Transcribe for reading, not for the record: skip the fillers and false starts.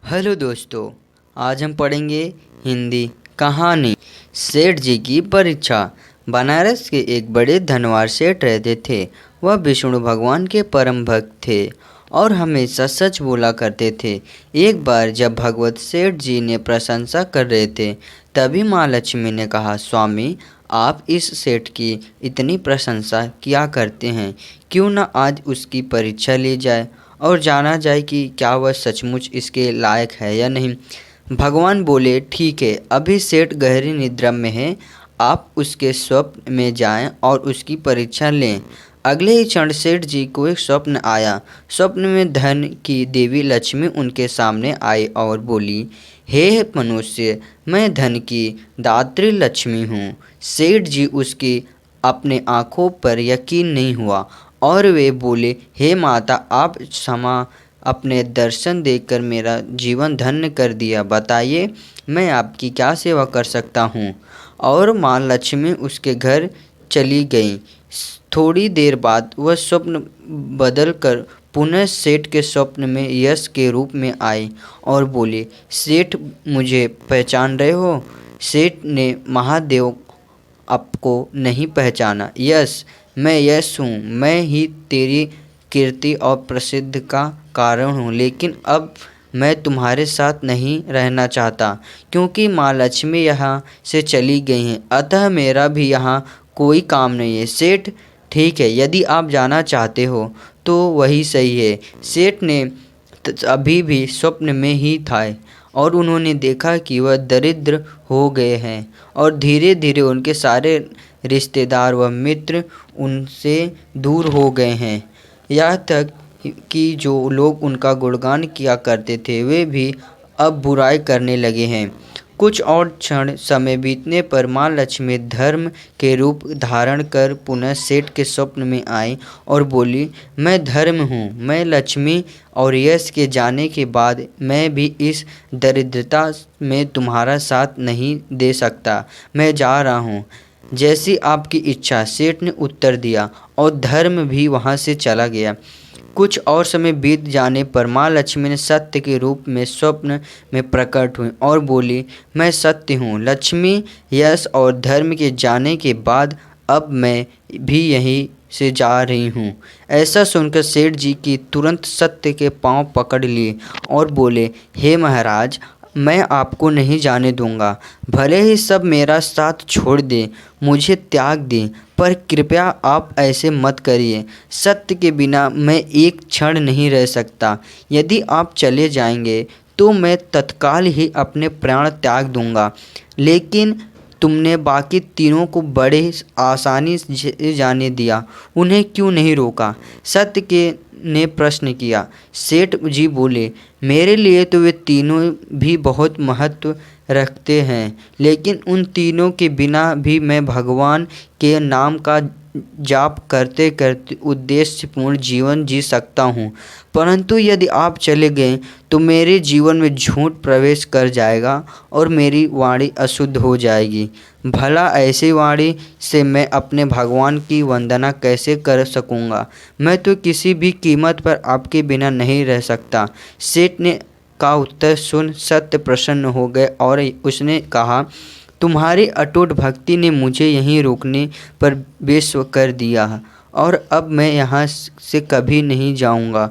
Hello दोस्तों, आज हम पढ़ेंगे हिंदी कहानी सेठ जी की परीक्षा। बनारस के एक बड़े धनवान सेठ रहते थे। वह विष्णु भगवान के परम भक्त थे और हमेशा सच बोला करते थे। एक बार जब भगवत सेठ जी ने प्रशंसा कर रहे थे, तभी माँ लक्ष्मी ने कहा, स्वामी आप इस सेठ की इतनी प्रशंसा किया करते हैं, क्यों न आज उसकी परीक्षा ली जाए और जाना जाए कि क्या वह सचमुच इसके लायक है या नहीं। भगवान बोले, ठीक है, अभी सेठ गहरी निद्रा में है, आप उसके स्वप्न में जाएं और उसकी परीक्षा लें। अगले ही क्षण सेठ जी को एक स्वप्न आया। स्वप्न में धन की देवी लक्ष्मी उनके सामने आई और बोली, हे मनुष्य, मैं धन की दात्री लक्ष्मी हूँ। सेठ जी उसकी अपने आँखों पर यकीन नहीं हुआ और वे बोले, हे माता, आप क्षमा, अपने दर्शन देकर मेरा जीवन धन्य कर दिया। बताइए मैं आपकी क्या सेवा कर सकता हूँ। और माँ लक्ष्मी उसके घर चली गई। थोड़ी देर बाद वह स्वप्न बदल कर पुनः सेठ के स्वप्न में यश के रूप में आई और बोली, सेठ मुझे पहचान रहे हो। सेठ ने महादेव आपको नहीं पहचाना। यश, मैं यश हूँ, मैं ही तेरी कीर्ति और प्रसिद्ध का कारण हूँ, लेकिन अब मैं तुम्हारे साथ नहीं रहना चाहता क्योंकि माँ लक्ष्मी यहाँ से चली गई हैं, अतः मेरा भी यहाँ कोई काम नहीं है। सेठ, ठीक है, यदि आप जाना चाहते हो तो वही सही है। सेठ ने अभी भी स्वप्न में ही था और उन्होंने देखा कि वह दरिद्र हो गए हैं और धीरे धीरे उनके सारे रिश्तेदार व मित्र उनसे दूर हो गए हैं। यहाँ तक कि जो लोग उनका गुणगान किया करते थे वे भी अब बुराई करने लगे हैं। कुछ और क्षण समय बीतने पर माँ लक्ष्मी धर्म के रूप धारण कर पुनः सेठ के स्वप्न में आई और बोली, मैं धर्म हूँ, मैं लक्ष्मी और यश के जाने के बाद मैं भी इस दरिद्रता में तुम्हारा साथ नहीं दे सकता। मैं जा रहा हूँ, जैसी आपकी इच्छा, सेठ ने उत्तर दिया और धर्म भी वहाँ से चला गया। कुछ और समय बीत जाने पर माँ लक्ष्मी ने सत्य के रूप में स्वप्न में प्रकट हुई और बोली, मैं सत्य हूँ, लक्ष्मी, यश और धर्म के जाने के बाद अब मैं भी यहीं से जा रही हूँ। ऐसा सुनकर सेठ जी की तुरंत सत्य के पांव पकड़ लिए और बोले, हे महाराज, मैं आपको नहीं जाने दूंगा। भले ही सब मेरा साथ छोड़ दें, मुझे त्याग दें, पर कृपया आप ऐसे मत करिए। सत्य के बिना मैं एक क्षण नहीं रह सकता। यदि आप चले जाएंगे तो मैं तत्काल ही अपने प्राण त्याग दूंगा। लेकिन तुमने बाकी तीनों को बड़े आसानी से जाने दिया, उन्हें क्यों नहीं रोका? सत्य के ने प्रश्न किया। सेठ जी बोले, मेरे लिए तो वे तीनों भी बहुत महत्व रखते हैं, लेकिन उन तीनों के बिना भी मैं भगवान के नाम का जाप करते करते उद्देश्यपूर्ण जीवन जी सकता हूँ। परंतु यदि आप चले गए तो मेरे जीवन में झूठ प्रवेश कर जाएगा और मेरी वाणी अशुद्ध हो जाएगी। भला ऐसी वाणी से मैं अपने भगवान की वंदना कैसे कर सकूँगा? मैं तो किसी भी कीमत पर आपके बिना नहीं रह सकता। सेठ ने का उत्तर सुन सत्य प्रसन्न हो गए और उसने कहा, तुम्हारी अटूट भक्ति ने मुझे यहीं रुकने पर विश्व कर दिया और अब मैं यहाँ से कभी नहीं जाऊँगा।